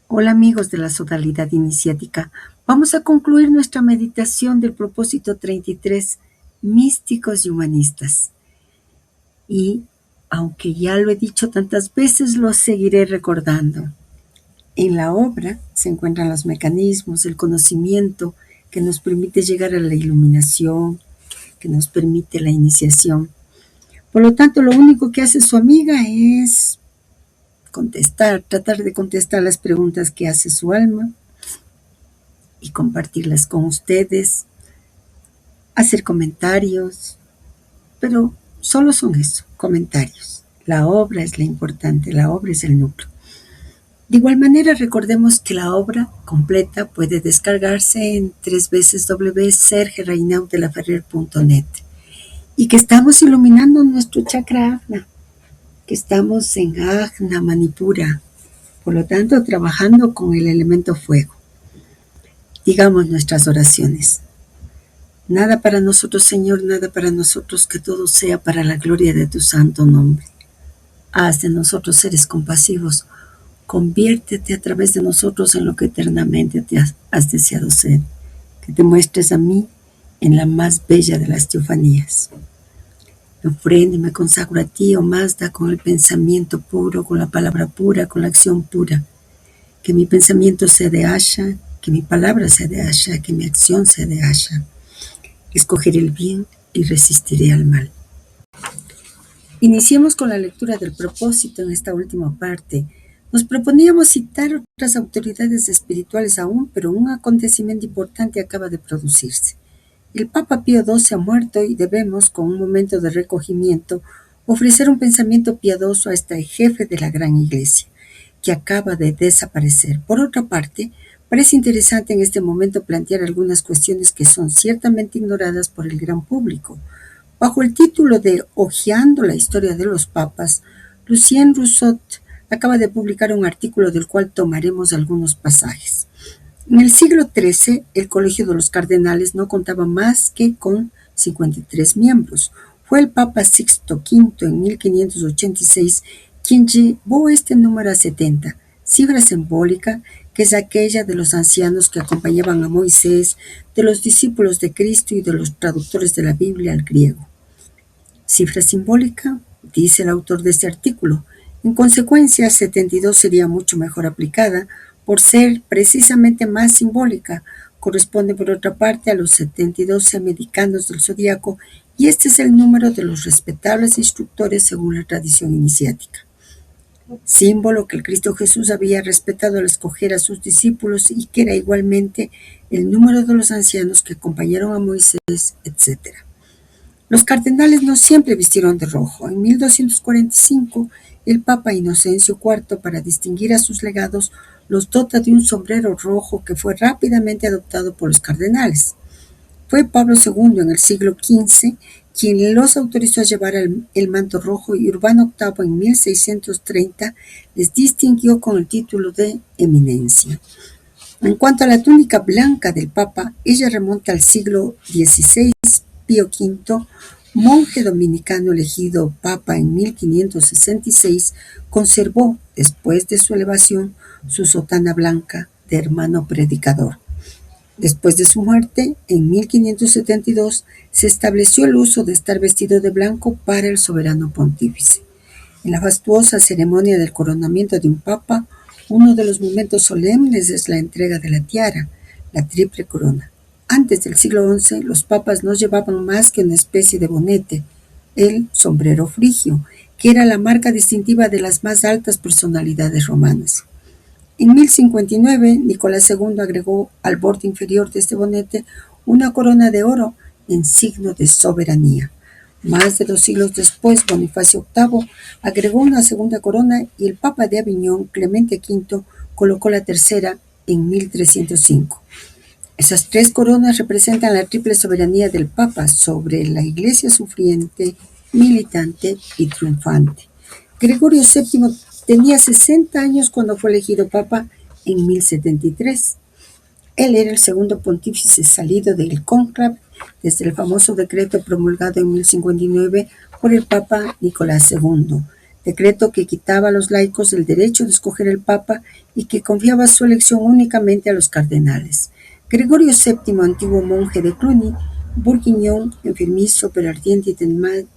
Hola amigos de la Sodalidad Iniciática. Vamos a concluir nuestra meditación del propósito 33, místicos y humanistas. Y, aunque ya lo he dicho tantas veces, lo seguiré recordando. En la obra se encuentran los mecanismos, el conocimiento que nos permite llegar a la iluminación, que nos permite la iniciación. Por lo tanto, lo único que hace su amiga es tratar de contestar las preguntas que hace su alma y compartirlas con ustedes, hacer comentarios, pero solo son eso, comentarios. La obra es la importante, la obra es el núcleo. De igual manera, recordemos que la obra completa puede descargarse en www.sergerainaudelaferrer.net y que estamos iluminando nuestro chakra Ajna, que estamos en Ajna Manipura, por lo tanto trabajando con el elemento fuego. Digamos nuestras oraciones. Nada para nosotros, Señor, nada para nosotros, que todo sea para la gloria de tu santo nombre. Haz de nosotros seres compasivos. Conviértete a través de nosotros en lo que eternamente te has deseado ser. Que te muestres a mí en la más bella de las teofanías. Me ofrendo y me consagro a ti, oh Mazda, con el pensamiento puro, con la palabra pura, con la acción pura. Que mi pensamiento sea de Asha, que mi palabra sea de Asha, que mi acción sea de Asha. Escogeré el bien y resistiré al mal. Iniciemos con la lectura del propósito en esta última parte. Nos proponíamos citar otras autoridades espirituales aún, pero un acontecimiento importante acaba de producirse. El Papa Pío XII ha muerto y debemos, con un momento de recogimiento, ofrecer un pensamiento piadoso a este jefe de la gran iglesia, que acaba de desaparecer. Por otra parte, parece interesante en este momento plantear algunas cuestiones que son ciertamente ignoradas por el gran público. Bajo el título de Hojeando la historia de los papas, Lucien Rousseau acaba de publicar un artículo del cual tomaremos algunos pasajes. En el siglo XIII, el Colegio de los Cardenales no contaba más que con 53 miembros. Fue el Papa Sixto V en 1586 quien llevó este número a 70, cifra simbólica que es aquella de los ancianos que acompañaban a Moisés, de los discípulos de Cristo y de los traductores de la Biblia al griego. Cifra simbólica, dice el autor de este artículo. En consecuencia, 72 sería mucho mejor aplicada por ser precisamente más simbólica. Corresponde, por otra parte, a los 72 semedicanos del zodiaco y este es el número de los respetables instructores según la tradición iniciática. Símbolo que el Cristo Jesús había respetado al escoger a sus discípulos y que era igualmente el número de los ancianos que acompañaron a Moisés, etc. Los cardenales no siempre vistieron de rojo. En 1245, el Papa Inocencio IV, para distinguir a sus legados, los dota de un sombrero rojo que fue rápidamente adoptado por los cardenales. Fue Pablo II en el siglo XV quien los autorizó a llevar el manto rojo y Urbano VIII en 1630 les distinguió con el título de eminencia. En cuanto a la túnica blanca del Papa, ella remonta al siglo XVI. Pío V, monje dominicano elegido Papa en 1566, conservó, después de su elevación, su sotana blanca de hermano predicador. Después de su muerte, en 1572, se estableció el uso de estar vestido de blanco para el soberano pontífice. En la fastuosa ceremonia del coronamiento de un papa, uno de los momentos solemnes es la entrega de la tiara, la triple corona. Antes del siglo XI, los papas no llevaban más que una especie de bonete, el sombrero frigio, que era la marca distintiva de las más altas personalidades romanas. En 1059, Nicolás II agregó al borde inferior de este bonete una corona de oro en signo de soberanía. Más de 2 siglos después, Bonifacio VIII agregó una segunda corona y el Papa de Aviñón, Clemente V, colocó la tercera en 1305. Esas 3 coronas representan la triple soberanía del Papa sobre la Iglesia sufriente, militante y triunfante. Gregorio VII tenía 60 años cuando fue elegido Papa en 1073. Él era el segundo pontífice salido del cónclave desde el famoso decreto promulgado en 1059 por el Papa Nicolás II. decreto que quitaba a los laicos el derecho de escoger el papa y que confiaba su elección únicamente a los cardenales. Gregorio VII, antiguo monje de Cluny, burguiñón, enfermizo pero ardiente y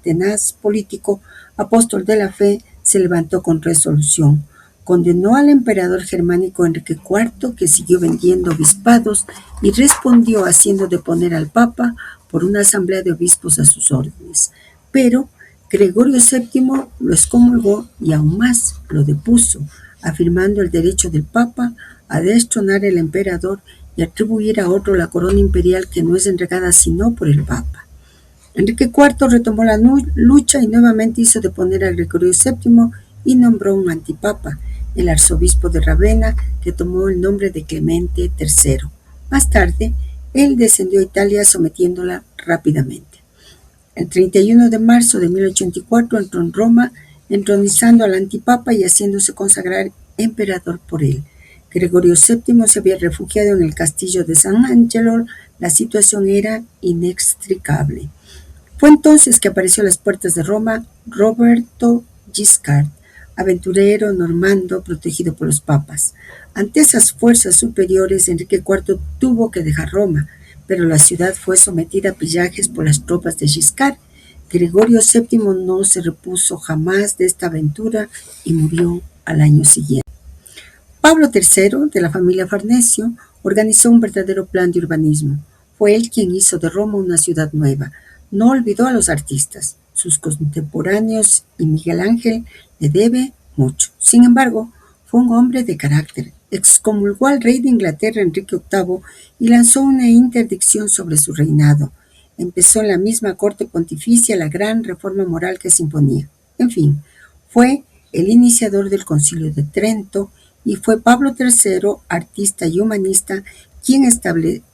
tenaz político, apóstol de la fe, se levantó con resolución. Condenó al emperador germánico Enrique IV, que siguió vendiendo obispados, y respondió haciendo deponer al papa por una asamblea de obispos a sus órdenes. Pero Gregorio VII lo excomulgó y aún más lo depuso, afirmando el derecho del papa a destronar al emperador y atribuir a otro la corona imperial que no es entregada sino por el papa. Enrique IV retomó la lucha y nuevamente hizo deponer a Gregorio VII y nombró un antipapa, el arzobispo de Ravenna, que tomó el nombre de Clemente III. Más tarde, él descendió a Italia sometiéndola rápidamente. El 31 de marzo de 1084 entró en Roma, entronizando al antipapa y haciéndose consagrar emperador por él. Gregorio VII se había refugiado en el castillo de San Angelo. La situación era inextricable. Fue entonces que apareció a las puertas de Roma Roberto Guiscard, aventurero normando protegido por los papas. Ante esas fuerzas superiores, Enrique IV tuvo que dejar Roma, pero la ciudad fue sometida a pillajes por las tropas de Guiscard. Gregorio VII no se repuso jamás de esta aventura y murió al año siguiente. Pablo III, de la familia Farnesio, organizó un verdadero plan de urbanismo. Fue él quien hizo de Roma una ciudad nueva. No olvidó a los artistas, sus contemporáneos, y Miguel Ángel le debe mucho. Sin embargo, fue un hombre de carácter. Excomulgó al rey de Inglaterra, Enrique VIII, y lanzó una interdicción sobre su reinado. Empezó en la misma corte pontificia la gran reforma moral que se imponía. En fin, fue el iniciador del Concilio de Trento, y fue Pablo III, artista y humanista, quien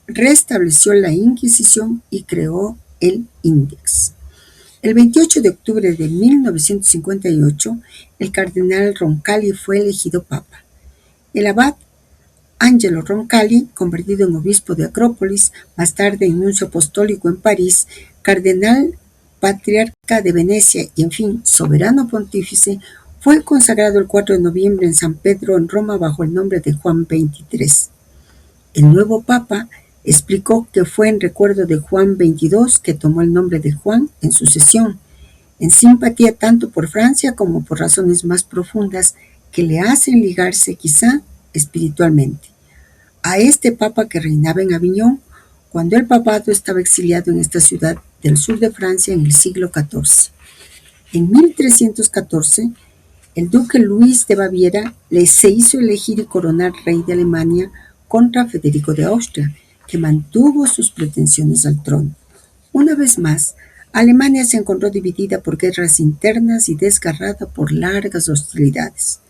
restableció la Inquisición y creó el Index. El 28 de octubre de 1958, el cardenal Roncalli fue elegido papa. El abad Angelo Roncalli, convertido en obispo de Acrópolis, más tarde en nuncio apostólico en París, cardenal patriarca de Venecia y, en fin, soberano pontífice, fue consagrado el 4 de noviembre en San Pedro, en Roma, bajo el nombre de Juan XXIII. El nuevo papa explicó que fue en recuerdo de Juan XXII que tomó el nombre de Juan en sucesión, en simpatía tanto por Francia como por razones más profundas que le hacen ligarse quizá espiritualmente a este papa que reinaba en Aviñón cuando el papado estaba exiliado en esta ciudad del sur de Francia en el siglo XIV. En 1314, el duque Luis de Baviera se hizo elegir y coronar rey de Alemania contra Federico de Austria, que mantuvo sus pretensiones al trono. Una vez más, Alemania se encontró dividida por guerras internas y desgarrada por largas hostilidades.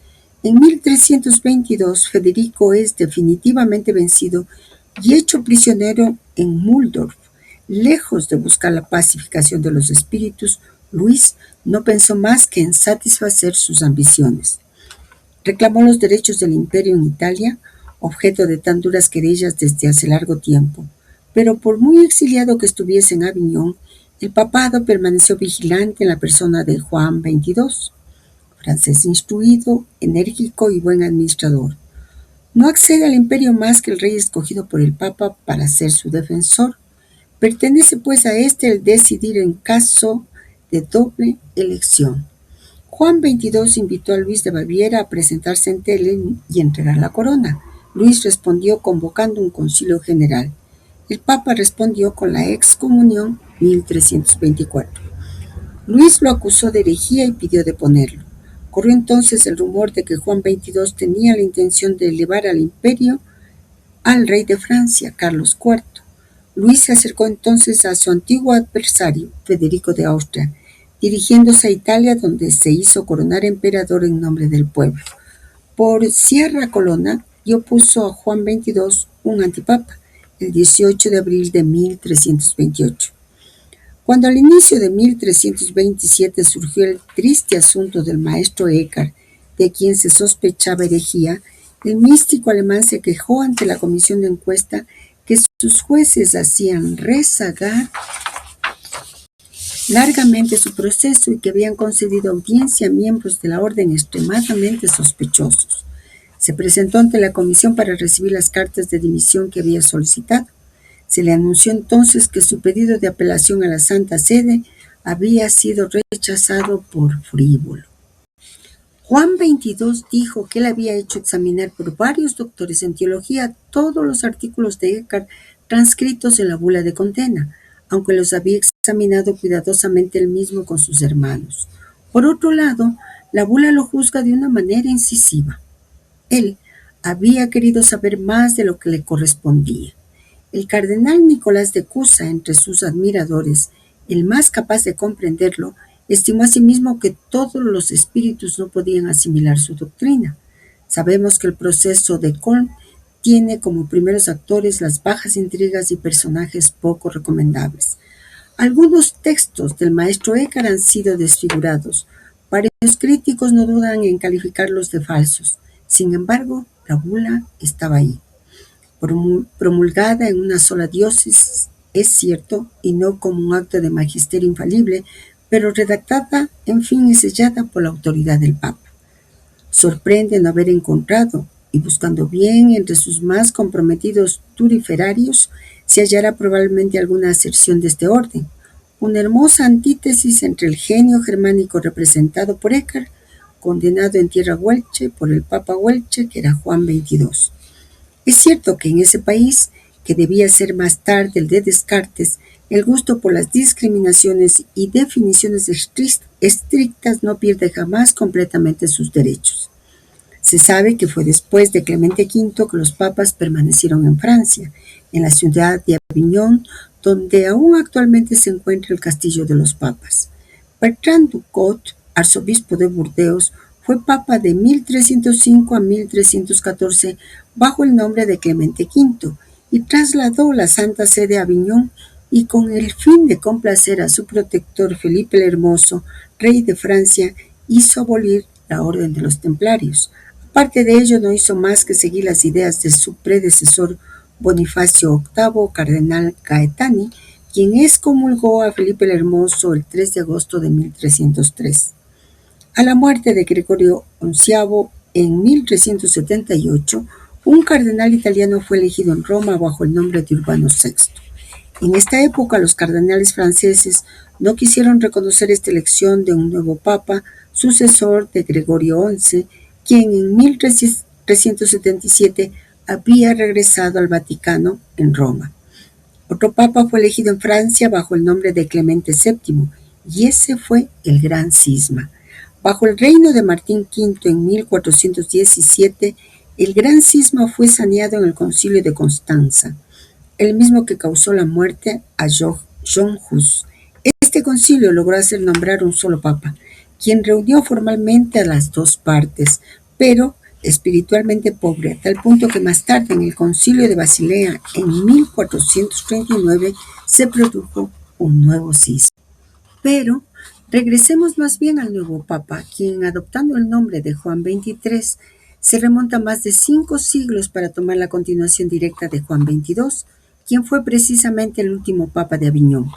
En 1322, Federico es definitivamente vencido y hecho prisionero en Mulhdorf. Lejos de buscar la pacificación de los espíritus, Luis no pensó más que en satisfacer sus ambiciones. Reclamó los derechos del imperio en Italia, objeto de tan duras querellas desde hace largo tiempo. Pero por muy exiliado que estuviese en Aviñón, el papado permaneció vigilante en la persona de Juan XXII, francés instruido, enérgico y buen administrador. No accede al imperio más que el rey escogido por el papa para ser su defensor. Pertenece pues a este el decidir en caso de doble elección. Juan XXII invitó a Luis de Baviera a presentarse ante él y entregar la corona. Luis respondió convocando un concilio general. El papa respondió con la excomunión 1324. Luis lo acusó de herejía y pidió deponerlo. Corrió entonces el rumor de que Juan XXII tenía la intención de elevar al imperio al rey de Francia, Carlos IV. Luis se acercó entonces a su antiguo adversario, Federico de Austria, dirigiéndose a Italia, donde se hizo coronar emperador en nombre del pueblo. Por Sierra Colonna y opuso a Juan XXII, un antipapa, el 18 de abril de 1328. Cuando al inicio de 1327 surgió el triste asunto del maestro Eckhart, de quien se sospechaba herejía, el místico alemán se quejó ante la comisión de encuesta que sus jueces hacían rezagar largamente su proceso y que habían concedido audiencia a miembros de la orden extremadamente sospechosos. Se presentó ante la comisión para recibir las cartas de dimisión que había solicitado. Se le anunció entonces que su pedido de apelación a la Santa Sede había sido rechazado por frívolo. Juan XXII dijo que él había hecho examinar por varios doctores en teología todos los artículos de Eckhart transcritos en la bula de condena, aunque los había examinado cuidadosamente él mismo con sus hermanos. Por otro lado, la bula lo juzga de una manera incisiva. Él había querido saber más de lo que le correspondía. El cardenal Nicolás de Cusa, entre sus admiradores, el más capaz de comprenderlo, estimó asimismo que todos los espíritus no podían asimilar su doctrina. Sabemos que el proceso de Colm tiene como primeros actores las bajas intrigas y personajes poco recomendables. Algunos textos del maestro Eckhart han sido desfigurados. Varios críticos no dudan en calificarlos de falsos. Sin embargo, la bula estaba ahí, promulgada en una sola diócesis, es cierto, y no como un acto de magisterio infalible, pero redactada, en fin, y sellada por la autoridad del Papa. Sorprende no haber encontrado, y buscando bien entre sus más comprometidos turiferarios, se hallará probablemente alguna aserción de este orden, una hermosa antítesis entre el genio germánico representado por Eckhart, condenado en tierra Welche por el Papa Welche, que era Juan XXII. Es cierto que en ese país, que debía ser más tarde el de Descartes, el gusto por las discriminaciones y definiciones estrictas no pierde jamás completamente sus derechos. Se sabe que fue después de Clemente V que los papas permanecieron en Francia, en la ciudad de Aviñón, donde aún actualmente se encuentra el Castillo de los Papas. Bertrand Ducot, arzobispo de Burdeos, fue papa de 1305 a 1314 bajo el nombre de Clemente V y trasladó la Santa Sede a Aviñón, y con el fin de complacer a su protector Felipe el Hermoso, rey de Francia, hizo abolir la orden de los templarios. Aparte de ello, no hizo más que seguir las ideas de su predecesor Bonifacio VIII, cardenal Gaetani, quien excomulgó a Felipe el Hermoso el 3 de agosto de 1303. A la muerte de Gregorio XI en 1378, un cardenal italiano fue elegido en Roma bajo el nombre de Urbano VI. En esta época, los cardenales franceses no quisieron reconocer esta elección de un nuevo papa, sucesor de Gregorio XI, quien en 1377 había regresado al Vaticano en Roma. Otro papa fue elegido en Francia bajo el nombre de Clemente VII, y ese fue el Gran Cisma. Bajo el reino de Martín V en 1417, el Gran Cisma fue saneado en el Concilio de Constanza, el mismo que causó la muerte a John Hus. Este concilio logró hacer nombrar un solo papa, quien reunió formalmente a las dos partes, pero espiritualmente pobre, a tal punto que más tarde en el Concilio de Basilea en 1439 se produjo un nuevo cisma. Pero regresemos más bien al nuevo papa, quien, adoptando el nombre de Juan XXIII, se remonta más de 5 siglos para tomar la continuación directa de Juan XXII, quien fue precisamente el último papa de Aviñón.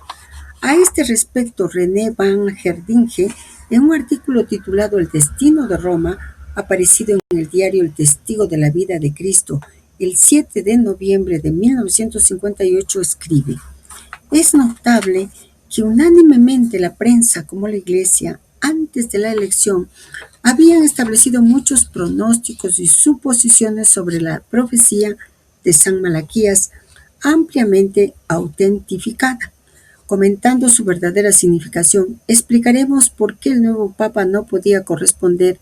A este respecto, René van Gerdinge, en un artículo titulado El destino de Roma, aparecido en el diario El Testigo de la Vida de Cristo, el 7 de noviembre de 1958, escribe: es notable que unánimemente la prensa como la Iglesia, antes de la elección, habían establecido muchos pronósticos y suposiciones sobre la profecía de San Malaquías, ampliamente autentificada. Comentando su verdadera significación, explicaremos por qué el nuevo Papa no podía corresponder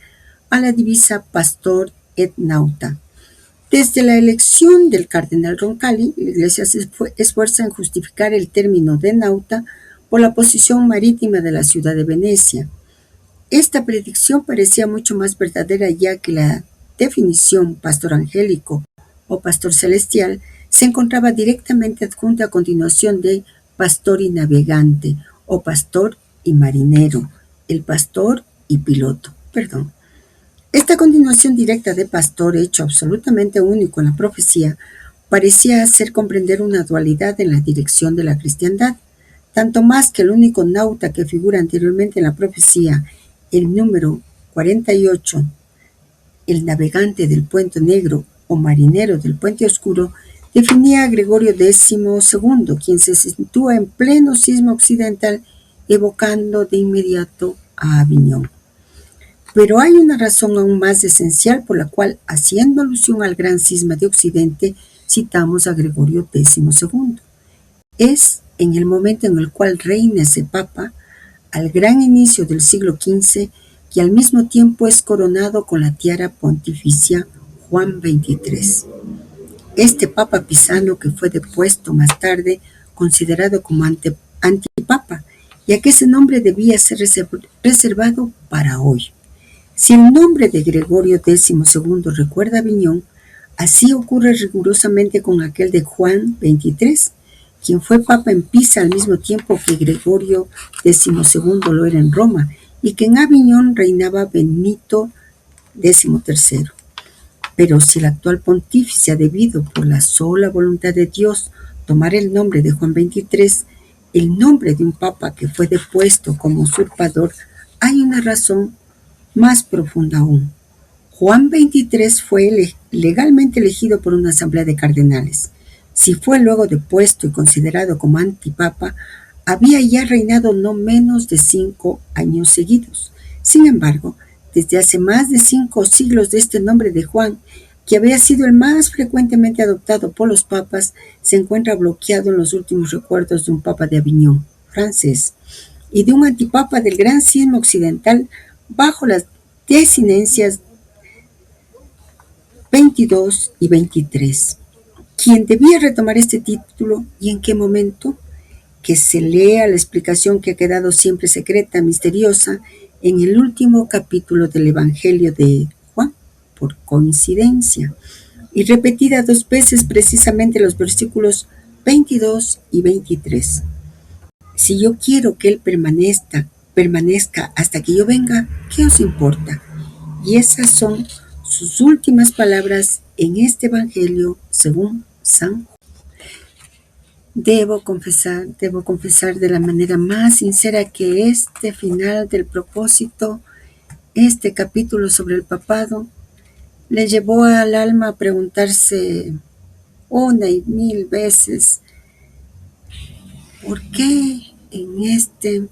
a la divisa Pastor et Nauta. Desde la elección del cardenal Roncalli, la Iglesia se esfuerza en justificar el término de Nauta por la posición marítima de la ciudad de Venecia. Esta predicción parecía mucho más verdadera, ya que la definición pastor angélico o pastor celestial se encontraba directamente adjunta a continuación de pastor y navegante o pastor y marinero, el pastor y piloto. Esta continuación directa de pastor, hecho absolutamente único en la profecía, parecía hacer comprender una dualidad en la dirección de la cristiandad. tanto más que el único nauta que figura anteriormente en la profecía, el número 48, el navegante del Puente Negro o marinero del Puente Oscuro, definía a Gregorio XII, quien se sitúa en pleno cisma occidental, evocando de inmediato a Aviñón. Pero hay una razón aún más esencial por la cual, haciendo alusión al gran cisma de Occidente, citamos a Gregorio XII. Es en el momento en el cual reina ese papa, al gran inicio del siglo XV, que al mismo tiempo es coronado con la tiara pontificia Juan XXIII. Este papa pisano, que fue depuesto más tarde, considerado como antipapa, ya que ese nombre debía ser reservado para hoy. Si el nombre de Gregorio XII recuerda a Aviñón, así ocurre rigurosamente con aquel de Juan XXIII, quien fue papa en Pisa al mismo tiempo que Gregorio XII lo era en Roma, y que en Aviñón reinaba Benito XIII. Pero si el actual pontífice ha debido, por la sola voluntad de Dios, tomar el nombre de Juan XXIII, el nombre de un papa que fue depuesto como usurpador, hay una razón más profunda aún. Juan XXIII fue legalmente elegido por una asamblea de cardenales. Si fue luego depuesto y considerado como antipapa, había ya reinado no menos de 5 años seguidos. Sin embargo, desde hace más de 5 siglos de este nombre de Juan, que había sido el más frecuentemente adoptado por los papas, se encuentra bloqueado en los últimos recuerdos de un papa de Aviñón, francés, y de un antipapa del gran cisma occidental bajo las desinencias 22 y 23. ¿Quién debía retomar este título y en qué momento? Que se lea la explicación que ha quedado siempre secreta, misteriosa, en el último capítulo del Evangelio de Juan, por coincidencia, y repetida 2 veces precisamente los versículos 22 y 23. Si yo quiero que Él permanezca hasta que yo venga, ¿qué os importa? Y esas son sus últimas palabras en este Evangelio según San Juan. Debo confesar de la manera más sincera que este final del propósito, este capítulo sobre el papado, le llevó al alma a preguntarse 1 y 1000 veces, ¿por qué en este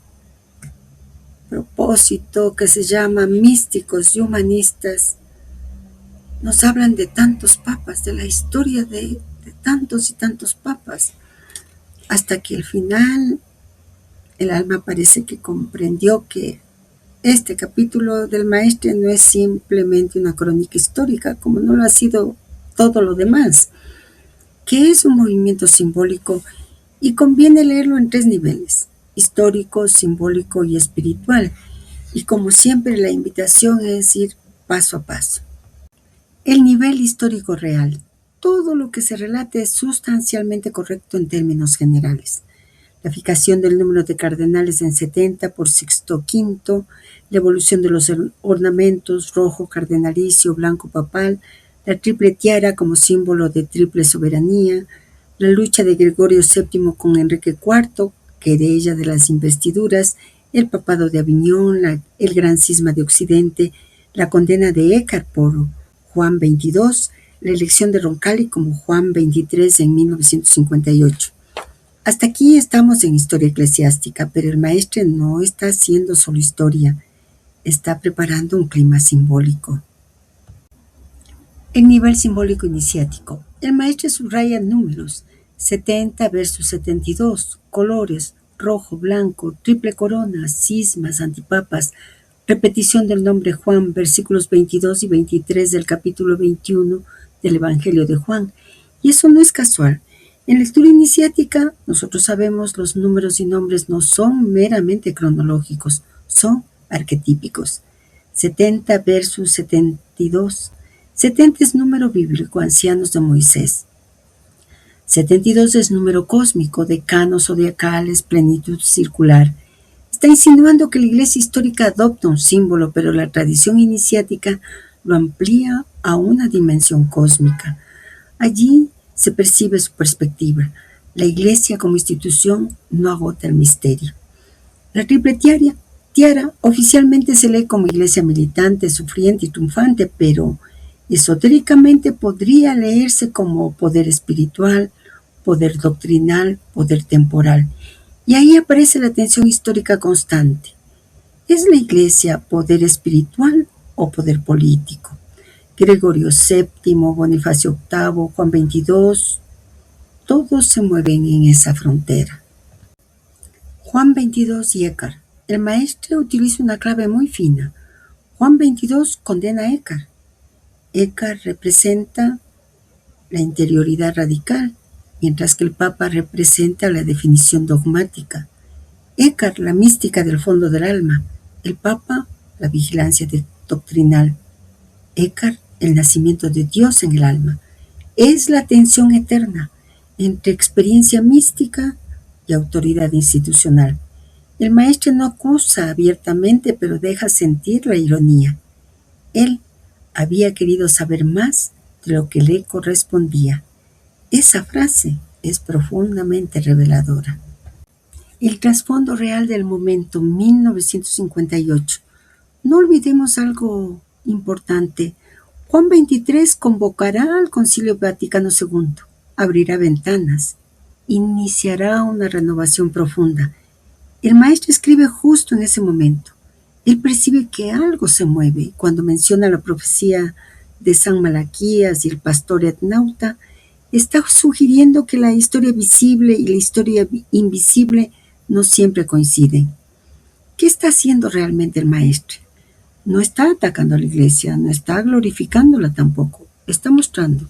propósito que se llama místicos y humanistas nos hablan de tantos papas, de la historia de tantos y tantos papas? Hasta que al final el alma parece que comprendió que este capítulo del Maestre no es simplemente una crónica histórica, como no lo ha sido todo lo demás, que es un movimiento simbólico y conviene leerlo en 3 niveles: histórico, simbólico y espiritual. Y como siempre, la invitación es ir paso a paso. El nivel histórico real. Todo lo que se relate es sustancialmente correcto en términos generales. La fijación del número de cardenales en 70 por Sixto V, la evolución de los ornamentos rojo cardenalicio, blanco papal, la triple tiara como símbolo de triple soberanía, la lucha de Gregorio VII con Enrique IV, querella de las investiduras, el papado de Aviñón, el gran cisma de Occidente, la condena de Eckhart por Juan XXII, la elección de Roncalli como Juan XXIII en 1958. Hasta aquí estamos en historia eclesiástica, pero el Maestre no está haciendo solo historia, está preparando un clima simbólico. El nivel simbólico iniciático. El Maestre subraya números: 70 versus 72, colores, rojo, blanco, triple corona, cismas, antipapas, repetición del nombre Juan, versículos 22 y 23 del capítulo 21 del Evangelio de Juan. Y eso no es casual. En lectura iniciática, nosotros sabemos los números y nombres no son meramente cronológicos, son arquetípicos. 70 versus 72. 70 es número bíblico, ancianos de Moisés. 72 es número cósmico, decanos zodiacales, plenitud circular. Está insinuando que la iglesia histórica adopta un símbolo, pero la tradición iniciática lo amplía a una dimensión cósmica. Allí se percibe su perspectiva. La Iglesia como institución no agota el misterio. La triple tiara oficialmente se lee como iglesia militante, sufriente y triunfante, pero esotéricamente podría leerse como poder espiritual, poder doctrinal, poder temporal. Y ahí aparece la tensión histórica constante. ¿Es la iglesia poder espiritual o poder político? Gregorio VII, Bonifacio VIII, Juan XXII, todos se mueven en esa frontera. Juan XXII y Eckhart. El maestre utiliza una clave muy fina. Juan XXII condena a Eckhart. Eckhart representa la interioridad radical, mientras que el Papa representa la definición dogmática. Eckhart, la mística del fondo del alma. El Papa, la vigilancia doctrinal. Eckhart, el nacimiento de Dios en el alma. Es la tensión eterna entre experiencia mística y autoridad institucional. El maestro no acusa abiertamente, pero deja sentir la ironía. Él había querido saber más de lo que le correspondía. Esa frase es profundamente reveladora. El trasfondo real del momento 1958. No olvidemos algo importante. Juan XXIII convocará al Concilio Vaticano II, abrirá ventanas, iniciará una renovación profunda. El maestro escribe justo en ese momento. Él percibe que algo se mueve cuando menciona la profecía de San Malaquías y el pastor etnauta. Está sugiriendo que la historia visible y la historia invisible no siempre coinciden. ¿Qué está haciendo realmente el maestro? No está atacando a la iglesia, no está glorificándola tampoco. Está mostrando.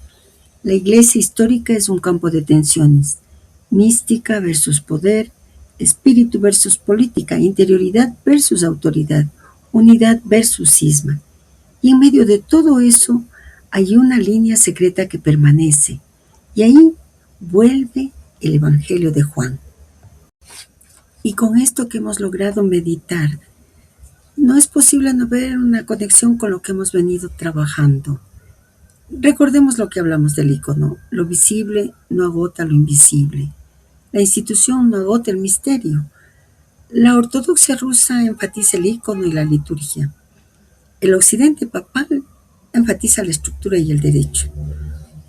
La iglesia histórica es un campo de tensiones. Mística versus poder, espíritu versus política, interioridad versus autoridad, unidad versus cisma. Y en medio de todo eso hay una línea secreta que permanece. Y ahí vuelve el Evangelio de Juan. Y con esto que hemos logrado meditar, no es posible no ver una conexión con lo que hemos venido trabajando. Recordemos lo que hablamos del icono. Lo visible no agota lo invisible. La institución no agota el misterio. La ortodoxia rusa enfatiza el icono y la liturgia. El occidente papal enfatiza la estructura y el derecho.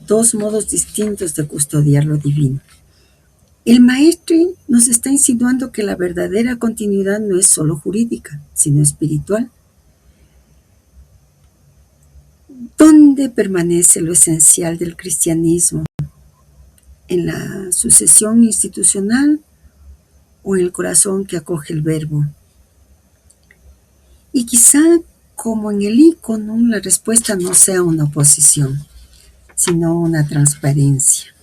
Dos modos distintos de custodiar lo divino. El maestre nos está insinuando que la verdadera continuidad no es solo jurídica, sino espiritual. ¿Dónde permanece lo esencial del cristianismo? ¿En la sucesión institucional o en el corazón que acoge el verbo? Y quizá, como en el icono, la respuesta no sea una oposición, sino una transparencia.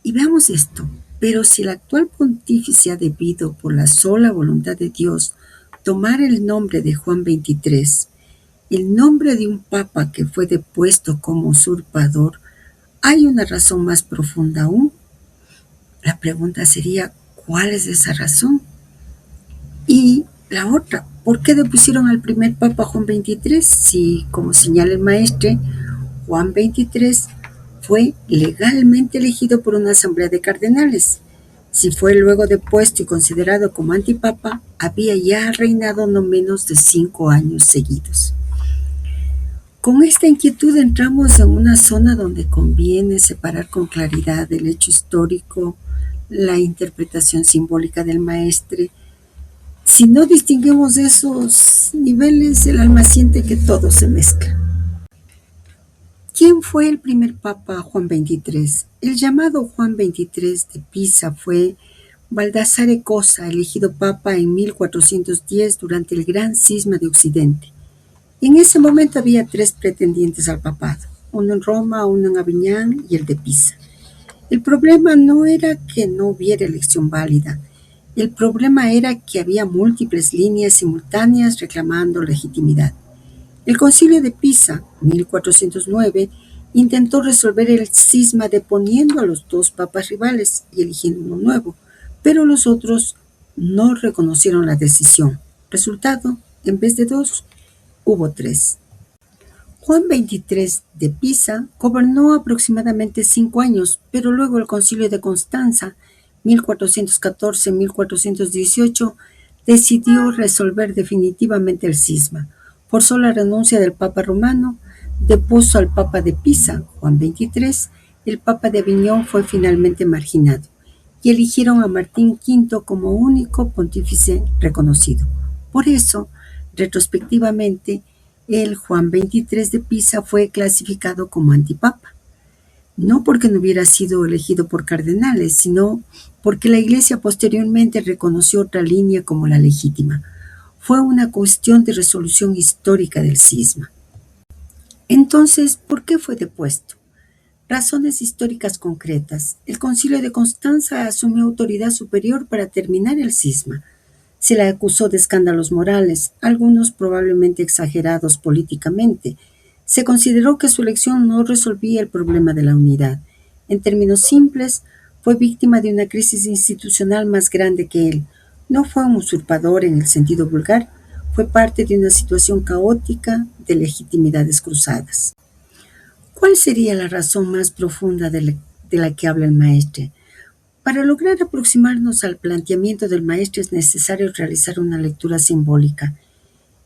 Y veamos esto. Pero si el actual pontífice ha debido, por la sola voluntad de Dios, tomar el nombre de Juan XXIII, el nombre de un papa que fue depuesto como usurpador, ¿hay una razón más profunda aún? La pregunta sería, ¿cuál es esa razón? Y la otra, ¿por qué depusieron al primer papa Juan XXIII si, como señala el maestre, Juan XXIII fue legalmente elegido por una asamblea de cardenales? Si fue luego depuesto y considerado como antipapa, había ya reinado no menos de 5 años seguidos. Con esta inquietud entramos en una zona donde conviene separar con claridad el hecho histórico, la interpretación simbólica del maestre. Si no distinguimos esos niveles, el alma siente que todo se mezcla. ¿Quién fue el primer papa Juan XXIII? El llamado Juan XXIII de Pisa fue Baldassare Cosa, elegido papa en 1410 durante el gran cisma de Occidente. En ese momento había 3 pretendientes al papado, uno en Roma, uno en Aviñán y el de Pisa. El problema no era que no hubiera elección válida, el problema era que había múltiples líneas simultáneas reclamando legitimidad. El Concilio de Pisa, 1409, intentó resolver el cisma deponiendo a los 2 papas rivales y eligiendo uno nuevo, pero los otros no reconocieron la decisión. Resultado, en vez de 2, hubo 3. Juan XXIII de Pisa gobernó aproximadamente 5 años, pero luego el Concilio de Constanza, 1414-1418, decidió resolver definitivamente el cisma. Forzó la renuncia del Papa romano, depuso al Papa de Pisa, Juan XXIII, el Papa de Aviñón fue finalmente marginado, y eligieron a Martín V como único pontífice reconocido. Por eso, retrospectivamente, el Juan XXIII de Pisa fue clasificado como antipapa, no porque no hubiera sido elegido por cardenales, sino porque la Iglesia posteriormente reconoció otra línea como la legítima. Fue una cuestión de resolución histórica del cisma. Entonces, ¿por qué fue depuesto? Razones históricas concretas. El Concilio de Constanza asumió autoridad superior para terminar el cisma. Se le acusó de escándalos morales, algunos probablemente exagerados políticamente. Se consideró que su elección no resolvía el problema de la unidad. En términos simples, fue víctima de una crisis institucional más grande que él. No fue un usurpador en el sentido vulgar, fue parte de una situación caótica de legitimidades cruzadas. ¿Cuál sería la razón más profunda de la que habla el maestre? Para lograr aproximarnos al planteamiento del maestre es necesario realizar una lectura simbólica.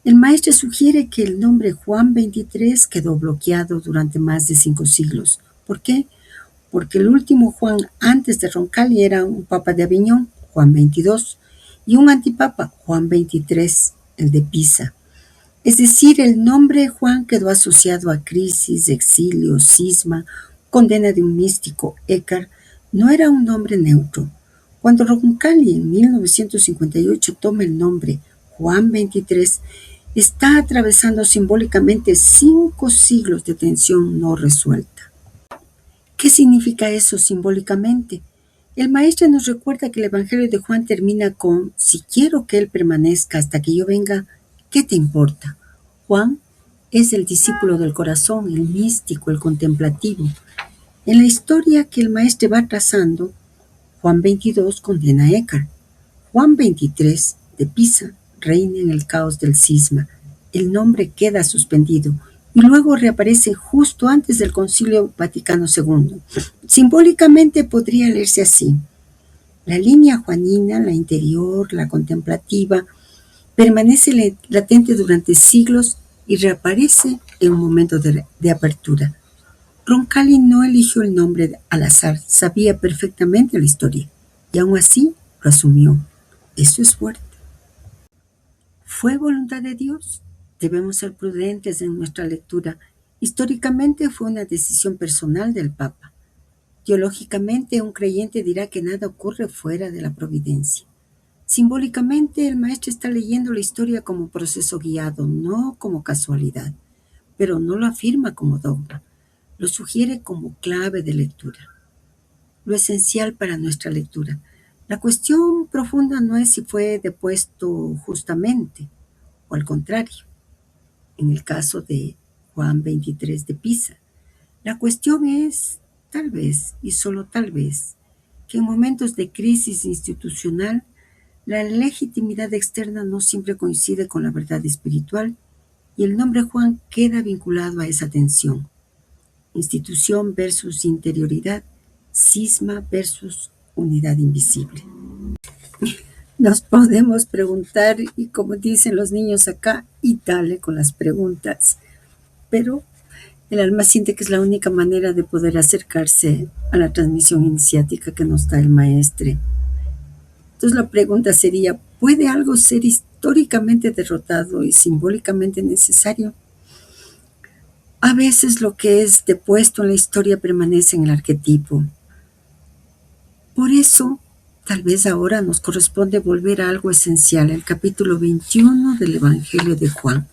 El maestre sugiere que el nombre Juan XXIII quedó bloqueado durante más de 5 siglos. ¿Por qué? Porque el último Juan antes de Roncalli era un papa de Aviñón, Juan XXII, y un antipapa, Juan XXIII, el de Pisa. Es decir, el nombre Juan quedó asociado a crisis, exilio, cisma, condena de un místico, Eckhart. No era un nombre neutro. Cuando Roncalli en 1958 toma el nombre Juan XXIII, está atravesando simbólicamente 5 siglos de tensión no resuelta. ¿Qué significa eso simbólicamente? El maestro nos recuerda que el Evangelio de Juan termina con: si quiero que Él permanezca hasta que yo venga, ¿qué te importa? Juan es el discípulo del corazón, el místico, el contemplativo. En la historia que el maestro va trazando, Juan XXII condena a Eckhart. Juan XXIII de Pisa reina en el caos del cisma. El nombre queda suspendido y luego reaparece justo antes del Concilio Vaticano II. Simbólicamente podría leerse así: la línea juanina, la interior, la contemplativa, permanece latente durante siglos y reaparece en un momento de apertura. Roncalli no eligió el nombre al azar, sabía perfectamente la historia y aún así lo asumió. Eso es fuerte. ¿Fue voluntad de Dios? Debemos ser prudentes en nuestra lectura. Históricamente fue una decisión personal del Papa. Teológicamente, un creyente dirá que nada ocurre fuera de la providencia. Simbólicamente, el maestro está leyendo la historia como proceso guiado, no como casualidad, pero no lo afirma como dogma, lo sugiere como clave de lectura. Lo esencial para nuestra lectura. La cuestión profunda no es si fue depuesto justamente, o al contrario, en el caso de Juan XXIII de Pisa. La cuestión es, tal vez, y solo tal vez, que en momentos de crisis institucional, la legitimidad externa no siempre coincide con la verdad espiritual y el nombre Juan queda vinculado a esa tensión. Institución versus interioridad, cisma versus unidad invisible. Nos podemos preguntar, y como dicen los niños acá, y dale con las preguntas. Pero el alma siente que es la única manera de poder acercarse a la transmisión iniciática que nos da el maestre. Entonces la pregunta sería: ¿puede algo ser históricamente derrotado y simbólicamente necesario? A veces lo que es depuesto en la historia permanece en el arquetipo. Por eso, tal vez ahora nos corresponde volver a algo esencial, el capítulo 21 del Evangelio de Juan,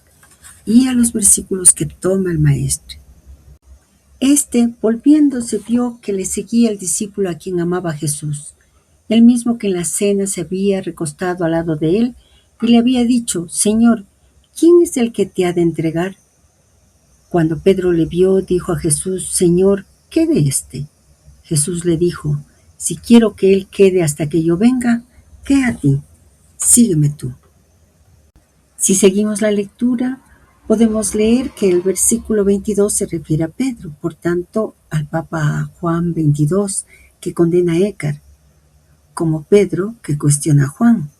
y a los versículos que toma el maestre. Volviéndose, vio que le seguía el discípulo a quien amaba Jesús, el mismo que en la cena se había recostado al lado de él y le había dicho: Señor, ¿quién es el que te ha de entregar? Cuando Pedro le vio, dijo a Jesús: Señor, ¿qué de éste? Jesús le dijo: si quiero que él quede hasta que yo venga, ¿qué a ti? Sígueme tú. Si seguimos la lectura, Podemos leer que el versículo 22 se refiere a Pedro, por tanto, al Papa Juan 22, que condena a Écar, como Pedro, que cuestiona a Juan.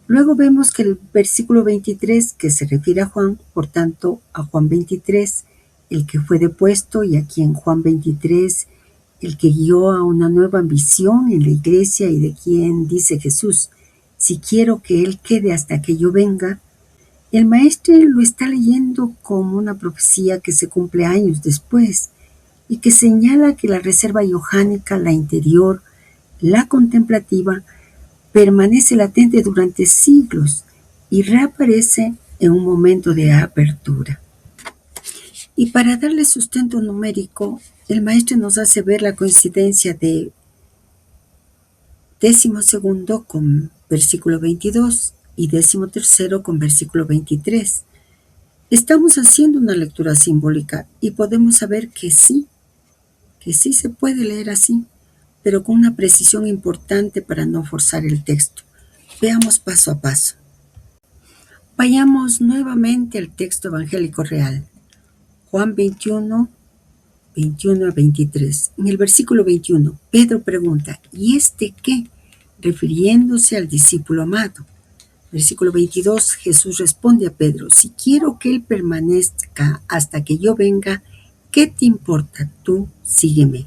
Luego vemos que el versículo 23, que se refiere a Juan, por tanto, a Juan 23, el que fue depuesto, y aquí en Juan 23, el que guió a una nueva visión en la iglesia y de quien dice Jesús, si quiero que él quede hasta que yo venga. El maestro lo está leyendo como una profecía que se cumple años después y que señala que la reserva johánica, la interior, la contemplativa, permanece latente durante siglos y reaparece en un momento de apertura. Y para darle sustento numérico, el maestro nos hace ver la coincidencia de 12º con versículo 22 y 13º con versículo 23. Estamos haciendo una lectura simbólica y podemos saber que sí se puede leer así, pero con una precisión importante para no forzar el texto. Veamos paso a paso. Vayamos nuevamente al texto evangélico real. Juan 21, 21 a 23. En el versículo 21, Pedro pregunta, ¿y este qué? Refiriéndose al discípulo amado. Versículo 22, Jesús responde a Pedro, si quiero que él permanezca hasta que yo venga, ¿qué te importa? Tú sígueme.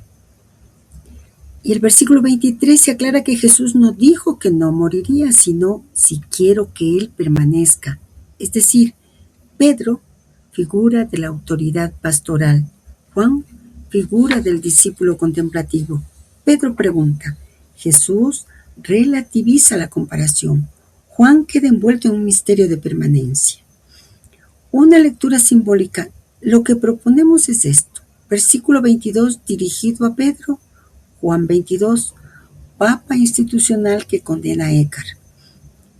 Y el versículo 23 se aclara que Jesús no dijo que no moriría, sino si quiero que él permanezca. Es decir, Pedro, figura de la autoridad pastoral. Juan, figura del discípulo contemplativo. Pedro pregunta. Jesús relativiza la comparación. Juan queda envuelto en un misterio de permanencia. Una lectura simbólica. Lo que proponemos es esto. Versículo 22 dirigido a Pedro. Juan 22, Papa institucional que condena a Écar.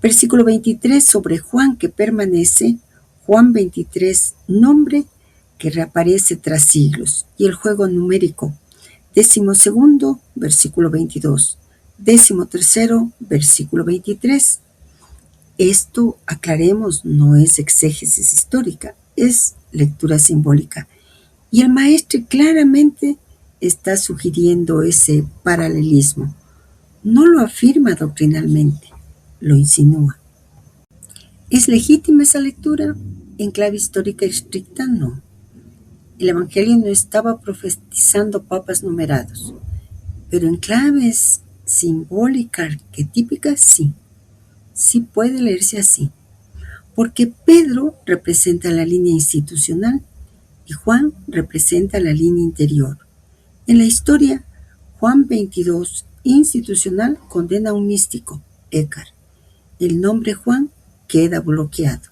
Versículo 23 sobre Juan que permanece. Juan 23, nombre que reaparece tras siglos. Y el juego numérico. 12º, versículo 22. 13º, versículo 23. Esto, aclaremos, no es exégesis histórica, es lectura simbólica. Y el maestro claramente está sugiriendo ese paralelismo. No lo afirma doctrinalmente, lo insinúa. ¿Es legítima esa lectura? En clave histórica estricta, no. El Evangelio no estaba profetizando papas numerados, pero en claves simbólica, arquetípica, sí. Sí puede leerse así, porque Pedro representa la línea institucional y Juan representa la línea interior. En la historia, Juan 22, institucional, condena a un místico, Écar. El nombre Juan queda bloqueado.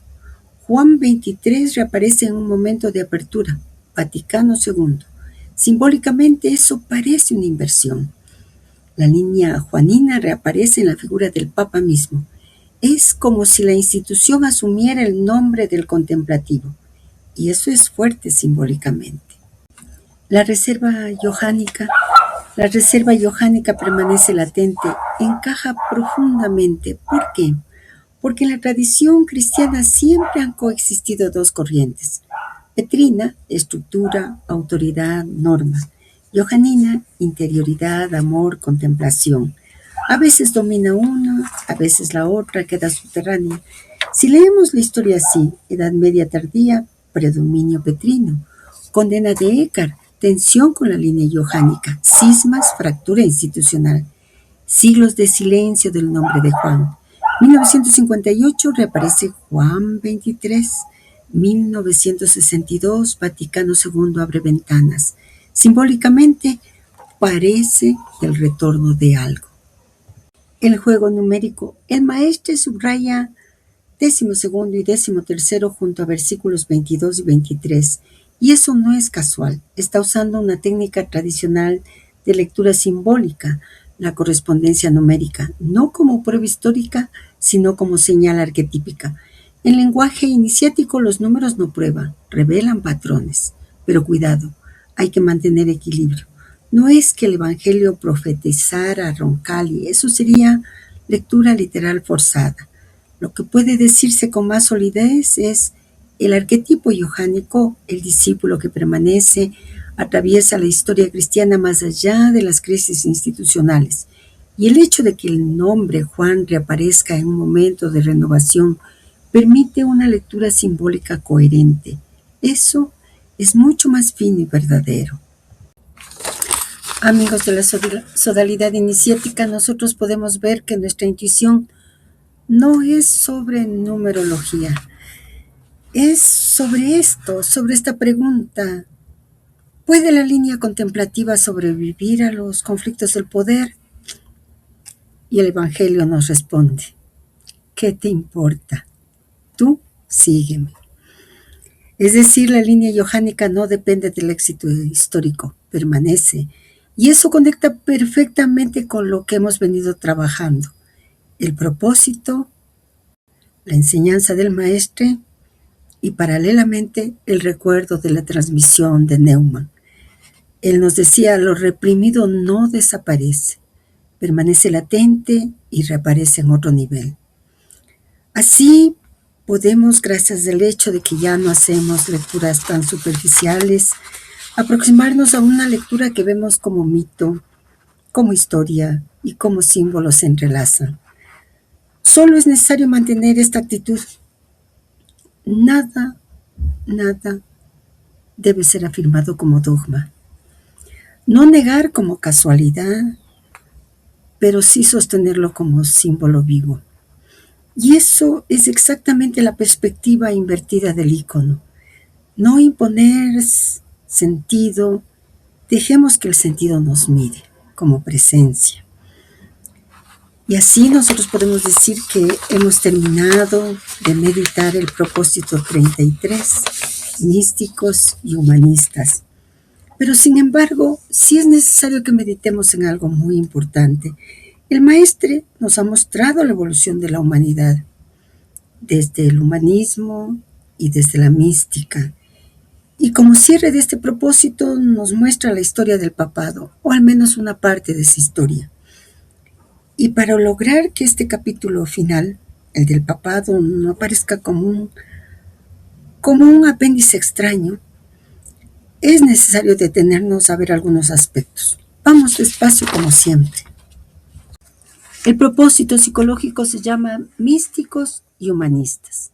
Juan 23 reaparece en un momento de apertura, Vaticano II. Simbólicamente eso parece una inversión. La línea juanina reaparece en la figura del Papa mismo. Es como si la institución asumiera el nombre del contemplativo, y eso es fuerte simbólicamente. La reserva johánica permanece latente, encaja profundamente. ¿Por qué? Porque en la tradición cristiana siempre han coexistido dos corrientes. Petrina, estructura, autoridad, norma. Johanina, interioridad, amor, contemplación. A veces domina una, a veces la otra, queda subterránea. Si leemos la historia así, Edad Media tardía, predominio petrino. Condena de Écar, tensión con la línea johánica, cismas, fractura institucional. Siglos de silencio del nombre de Juan. 1958 reaparece Juan 23. 1962 Vaticano II abre ventanas. Simbólicamente parece el retorno de algo. El juego numérico. El maestro subraya 12º y 13º junto a versículos 22 y 23. Y eso no es casual. Está usando una técnica tradicional de lectura simbólica, la correspondencia numérica, no como prueba histórica, sino como señal arquetípica. En lenguaje iniciático los números no prueban, revelan patrones. Pero cuidado, hay que mantener equilibrio. No es que el Evangelio profetizara a Roncalli, eso sería lectura literal forzada. Lo que puede decirse con más solidez es El arquetipo johánico, el discípulo que permanece, atraviesa la historia cristiana más allá de las crisis institucionales. Y el hecho de que el nombre Juan reaparezca en un momento de renovación permite una lectura simbólica coherente. Eso es mucho más fino y verdadero. Amigos de la sodalidad iniciática, nosotros podemos ver que nuestra intuición no es sobre numerología, es sobre esto, sobre esta pregunta. ¿Puede la línea contemplativa sobrevivir a los conflictos del poder? Y el Evangelio nos responde, ¿qué te importa? Tú sígueme. Es decir, la línea johánica no depende del éxito histórico, permanece. Y eso conecta perfectamente con lo que hemos venido trabajando. El propósito, la enseñanza del maestre y paralelamente el recuerdo de la transmisión de Neumann. Él nos decía, lo reprimido no desaparece, permanece latente y reaparece en otro nivel. Así podemos, gracias al hecho de que ya no hacemos lecturas tan superficiales, aproximarnos a una lectura que vemos como mito, como historia y como símbolos se entrelazan. Solo es necesario mantener esta actitud. Nada debe ser afirmado como dogma. No negar como casualidad, pero sí sostenerlo como símbolo vivo. Y eso es exactamente la perspectiva invertida del ícono. No imponer sentido, dejemos que el sentido nos mire como presencia. Y así nosotros podemos decir que hemos terminado de meditar el propósito 33, místicos y humanistas. Pero sin embargo, sí es necesario que meditemos en algo muy importante. El maestre nos ha mostrado la evolución de la humanidad, desde el humanismo y desde la mística. Y como cierre de este propósito nos muestra la historia del papado, o al menos una parte de esa historia. Y para lograr que este capítulo final, el del papado, no aparezca como un apéndice extraño, es necesario detenernos a ver algunos aspectos. Vamos despacio como siempre. El propósito psicológico se llama místicos y humanistas.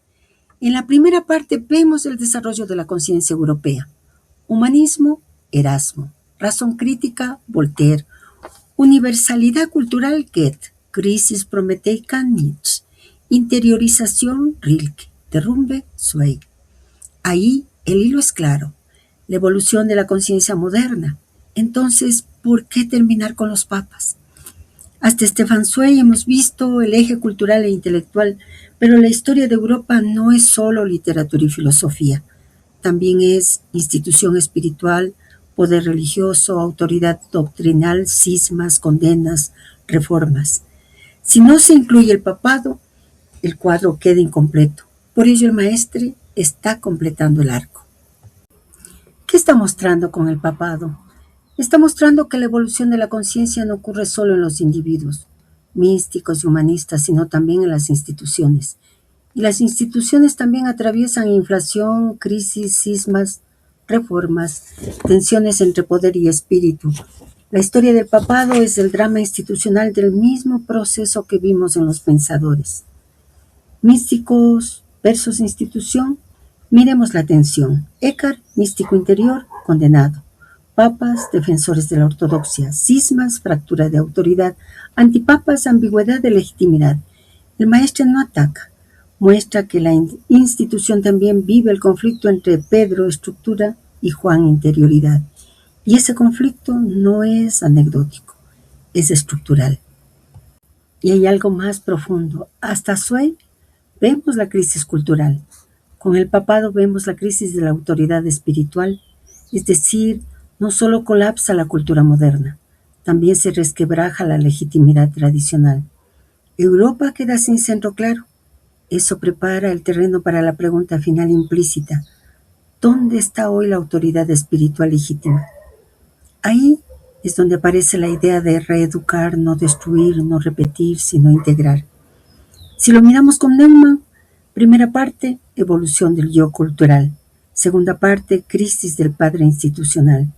En la primera parte vemos el desarrollo de la conciencia europea. Humanismo, Erasmo. Razón crítica, Voltaire. Universalidad cultural, Goethe. Crisis prometeica, Nietzsche. Interiorización, Rilke. Derrumbe, Zweig. Ahí el hilo es claro. La evolución de la conciencia moderna. Entonces, ¿por qué terminar con los papas? Hasta Stefan Zweig hemos visto el eje cultural e intelectual, pero la historia de Europa no es solo literatura y filosofía. También es institución espiritual, poder religioso, autoridad doctrinal, cismas, condenas, reformas. Si no se incluye el papado, el cuadro queda incompleto. Por ello el maestre está completando el arco. ¿Qué está mostrando con el papado? Está mostrando que la evolución de la conciencia no ocurre solo en los individuos, místicos y humanistas, sino también en las instituciones. Y las instituciones también atraviesan inflación, crisis, cismas, reformas, tensiones entre poder y espíritu. La historia del papado es el drama institucional del mismo proceso que vimos en los pensadores. Místicos versus institución, miremos la tensión. Eckhart, místico interior, condenado. Papas, defensores de la ortodoxia. Cismas, fractura de autoridad. Antipapas, ambigüedad de legitimidad. El maestro no ataca. Muestra que la institución también vive el conflicto entre Pedro, estructura, y Juan, interioridad. Y ese conflicto no es anecdótico, es estructural. Y hay algo más profundo. Hasta Zweig vemos la crisis cultural. Con el papado vemos la crisis de la autoridad espiritual, es decir, no solo colapsa la cultura moderna, también se resquebraja la legitimidad tradicional. Europa queda sin centro claro. Eso prepara el terreno para la pregunta final implícita. ¿Dónde está hoy la autoridad espiritual legítima? Ahí es donde aparece la idea de reeducar, no destruir, no repetir, sino integrar. Si lo miramos con Neumann, primera parte, evolución del yo cultural. Segunda parte, crisis del padre institucional.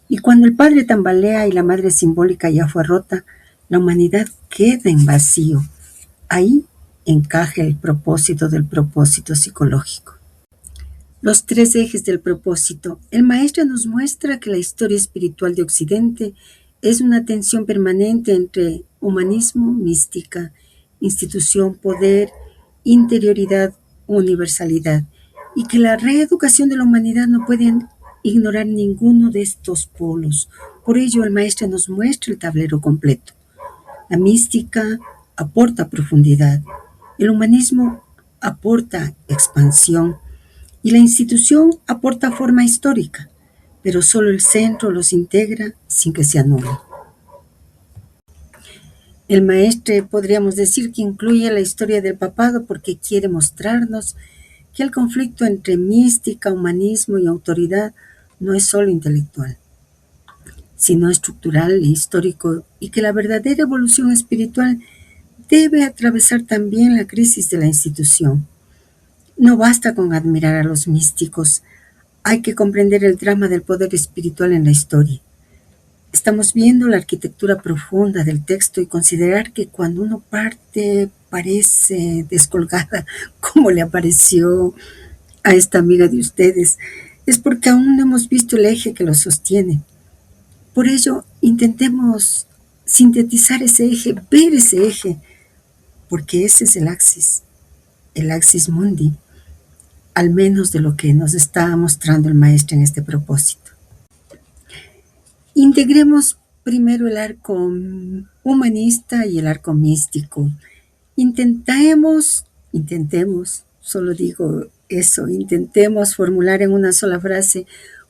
Y cuando el padre tambalea y la madre simbólica ya fue rota, la humanidad queda en vacío. Ahí encaja el propósito del propósito psicológico. Los tres ejes del propósito. El maestro nos muestra que la historia espiritual de Occidente es una tensión permanente entre humanismo, mística, institución, poder, interioridad, universalidad, y que la reeducación de la humanidad no puede ignorar ninguno de estos polos. Por ello, el maestro nos muestra el tablero completo. La mística aporta profundidad, el humanismo aporta expansión y la institución aporta forma histórica, pero solo el centro los integra sin que se anulen. El maestre podríamos decir que incluye la historia del papado porque quiere mostrarnos que el conflicto entre mística, humanismo y autoridad no es solo intelectual, sino estructural e histórico, y que la verdadera evolución espiritual debe atravesar también la crisis de la institución. No basta con admirar a los místicos, hay que comprender el drama del poder espiritual en la historia. Estamos viendo la arquitectura profunda del texto y considerar que cuando uno parte parece descolgada, como le apareció a esta amiga de ustedes, es porque aún no hemos visto el eje que lo sostiene. Por ello, intentemos sintetizar ese eje, ver ese eje, porque ese es el axis mundi, al menos de lo que nos está mostrando el maestro en este propósito. Integremos primero el arco humanista y el arco místico. Intentemos, solo digo eso, intentemos formular en una sola frase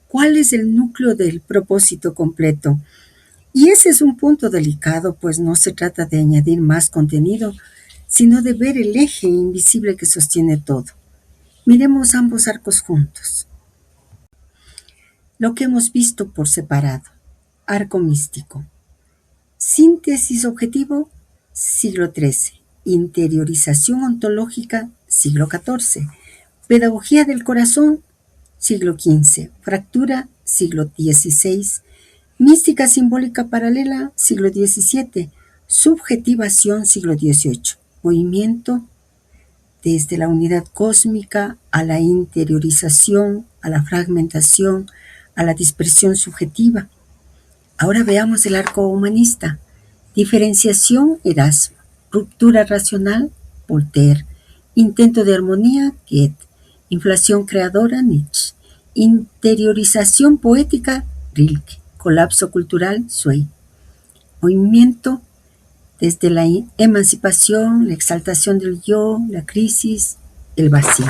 cuál es el núcleo del propósito completo. Y ese es un punto delicado, pues no se trata de añadir más contenido, sino de ver el eje invisible que sostiene todo. Miremos ambos arcos juntos. Lo que hemos visto por separado. Arco místico. Síntesis objetivo, siglo XIII. Interiorización ontológica, siglo XIV. Pedagogía del corazón, siglo XV. Fractura, siglo XVI. Mística simbólica paralela, siglo XVII. Subjetivación, siglo XVIII. Movimiento desde la unidad cósmica a la interiorización, a la fragmentación, a la dispersión subjetiva. Ahora veamos el arco humanista. Diferenciación, Erasmo. Ruptura racional, Voltaire. Intento de armonía, Goethe. Inflación creadora, Nietzsche. Interiorización poética, Rilke. Colapso cultural, Zweig. Movimiento desde la emancipación, la exaltación del yo, la crisis, el vacío.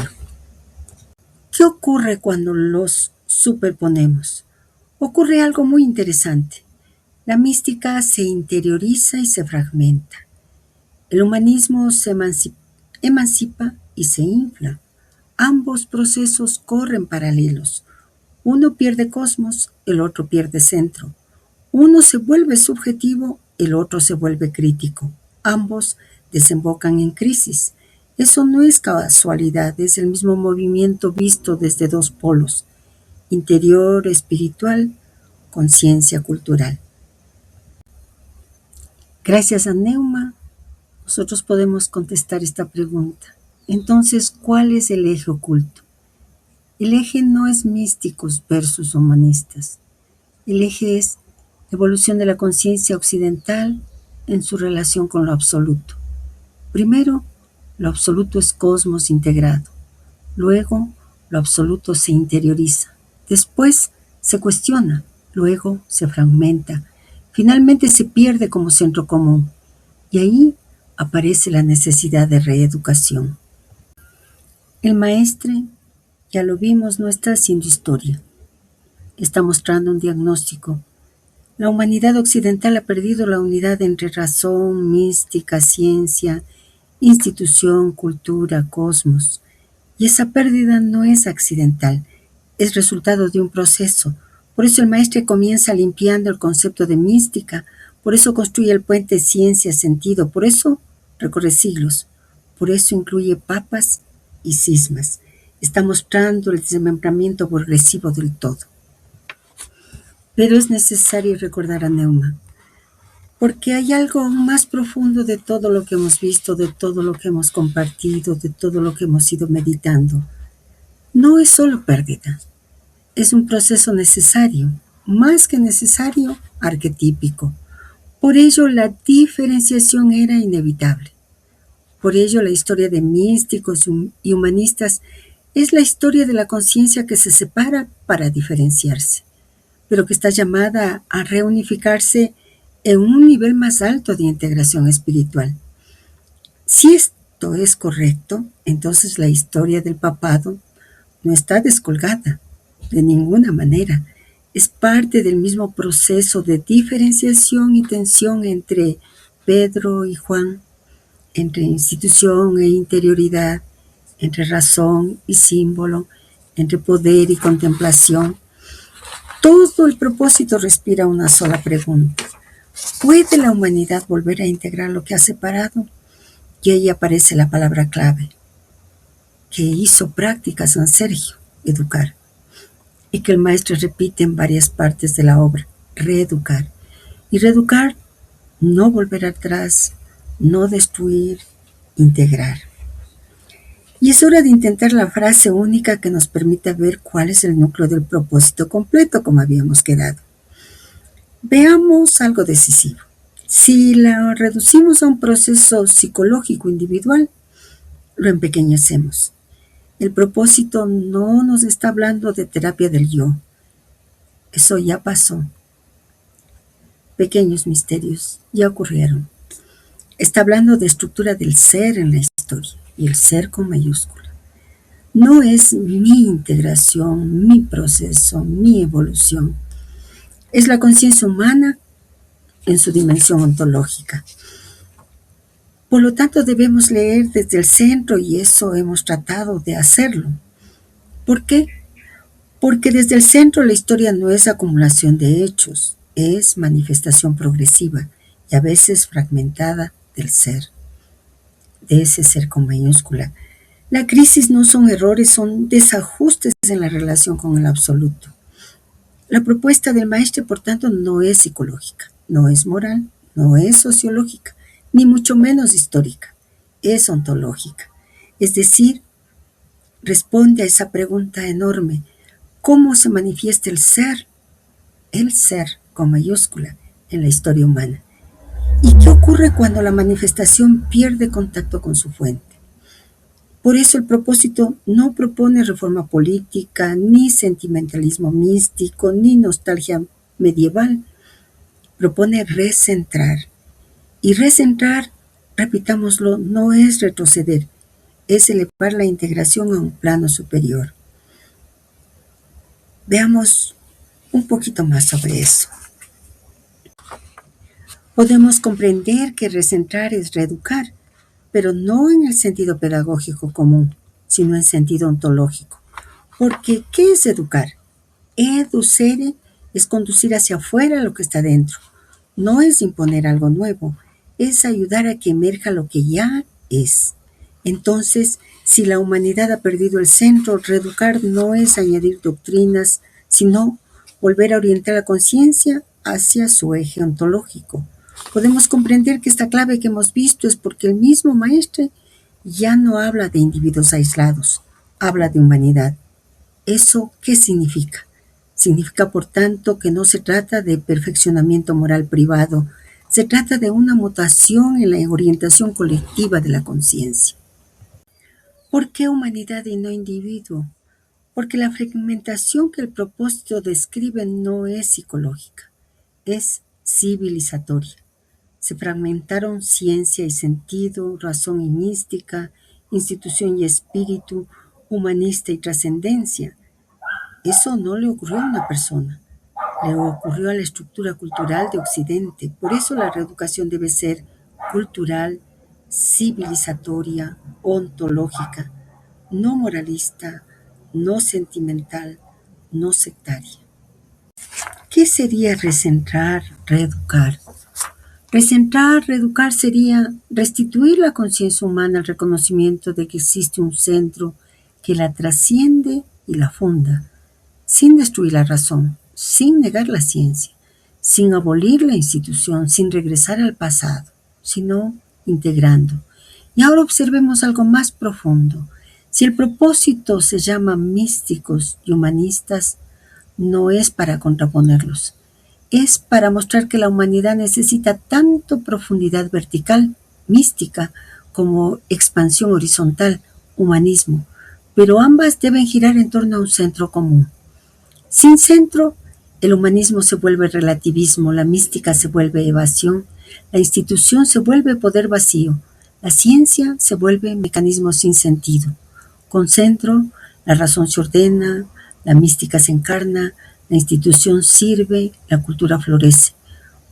¿Qué ocurre cuando los superponemos? Ocurre algo muy interesante. La mística se interioriza y se fragmenta. El humanismo se emancipa y se infla. Ambos procesos corren paralelos. Uno pierde cosmos, el otro pierde centro. Uno se vuelve subjetivo, el otro se vuelve crítico. Ambos desembocan en crisis. Eso no es casualidad, es el mismo movimiento visto desde dos polos: interior espiritual, conciencia cultural. Gracias a Neuma, nosotros podemos contestar esta pregunta. Entonces, ¿cuál es el eje oculto? El eje no es místicos versus humanistas. El eje es evolución de la conciencia occidental en su relación con lo absoluto. Primero, lo absoluto es cosmos integrado. Luego, lo absoluto se interioriza. Después, se cuestiona. Luego, se fragmenta. Finalmente, se pierde como centro común. Y ahí aparece la necesidad de reeducación. El maestre, ya lo vimos, no está haciendo historia. Está mostrando un diagnóstico. La humanidad occidental ha perdido la unidad entre razón, mística, ciencia, institución, cultura, cosmos. Y esa pérdida no es accidental, es resultado de un proceso. Por eso el maestro comienza limpiando el concepto de mística, por eso construye el puente ciencia-sentido, por eso recorre siglos, por eso incluye papas y cismas. Está mostrando el desmembramiento progresivo del todo. Pero es necesario recordar a Neumann, porque hay algo más profundo de todo lo que hemos visto, de todo lo que hemos compartido, de todo lo que hemos ido meditando. No es solo pérdida, es un proceso necesario, más que necesario, arquetípico. Por ello la diferenciación era inevitable. Por ello la historia de místicos y humanistas es la historia de la conciencia que se separa para diferenciarse, pero que está llamada a reunificarse en un nivel más alto de integración espiritual. Si esto es correcto, entonces la historia del papado no está descolgada de ninguna manera. Es parte del mismo proceso de diferenciación y tensión entre Pedro y Juan, entre institución e interioridad, entre razón y símbolo, entre poder y contemplación. Todo el propósito respira una sola pregunta. ¿Puede la humanidad volver a integrar lo que ha separado? Y ahí aparece la palabra clave, que hizo práctica San Sergio, educar, y que el maestro repite en varias partes de la obra, reeducar. Y reeducar, no volver atrás, no destruir, integrar. Y es hora de intentar la frase única que nos permita ver cuál es el núcleo del propósito completo, como habíamos quedado. Veamos algo decisivo. Si la reducimos a un proceso psicológico individual, lo empequeñecemos. El propósito no nos está hablando de terapia del yo. Eso ya pasó. Pequeños misterios ya ocurrieron. Está hablando de estructura del ser en la historia, y el ser con mayúscula. No es mi integración, mi proceso, mi evolución. Es la conciencia humana en su dimensión ontológica. Por lo tanto, debemos leer desde el centro y eso hemos tratado de hacerlo. ¿Por qué? Porque desde el centro la historia no es acumulación de hechos, es manifestación progresiva y a veces fragmentada del ser, de ese ser con mayúscula. La crisis no son errores, son desajustes en la relación con el absoluto. La propuesta del maestro, por tanto, no es psicológica, no es moral, no es sociológica, ni mucho menos histórica, es ontológica. Es decir, responde a esa pregunta enorme: ¿cómo se manifiesta el ser con mayúscula, en la historia humana? ¿Y qué ocurre cuando la manifestación pierde contacto con su fuente? Por eso el propósito no propone reforma política, ni sentimentalismo místico, ni nostalgia medieval. Propone recentrar. Y recentrar, repitámoslo, no es retroceder, es elevar la integración a un plano superior. Veamos un poquito más sobre eso. Podemos comprender que recentrar es reeducar, pero no en el sentido pedagógico común, sino en sentido ontológico. Porque, ¿qué es educar? Educere es conducir hacia afuera lo que está dentro. No es imponer algo nuevo, es ayudar a que emerja lo que ya es. Entonces, si la humanidad ha perdido el centro, reeducar no es añadir doctrinas, sino volver a orientar la conciencia hacia su eje ontológico. Podemos comprender que esta clave que hemos visto es porque el mismo maestro ya no habla de individuos aislados, habla de humanidad. ¿Eso qué significa? Significa, por tanto, que no se trata de perfeccionamiento moral privado, se trata de una mutación en la orientación colectiva de la conciencia. ¿Por qué humanidad y no individuo? Porque la fragmentación que el propósito describe no es psicológica, es civilizatoria. Se fragmentaron ciencia y sentido, razón y mística, institución y espíritu, humanista y trascendencia. Eso no le ocurrió a una persona, le ocurrió a la estructura cultural de Occidente. Por eso la reeducación debe ser cultural, civilizatoria, ontológica, no moralista, no sentimental, no sectaria. ¿Qué sería recentrar, reeducar? Recentrar, reeducar sería restituir la conciencia humana al reconocimiento de que existe un centro que la trasciende y la funda, sin destruir la razón, sin negar la ciencia, sin abolir la institución, sin regresar al pasado, sino integrando. Y ahora observemos algo más profundo. Si el propósito se llama místicos y humanistas, no es para contraponerlos, es para mostrar que la humanidad necesita tanto profundidad vertical, mística, como expansión horizontal, humanismo, pero ambas deben girar en torno a un centro común. Sin centro, el humanismo se vuelve relativismo, la mística se vuelve evasión, la institución se vuelve poder vacío, la ciencia se vuelve mecanismo sin sentido. Con centro, la razón se ordena, la mística se encarna, la institución sirve, la cultura florece.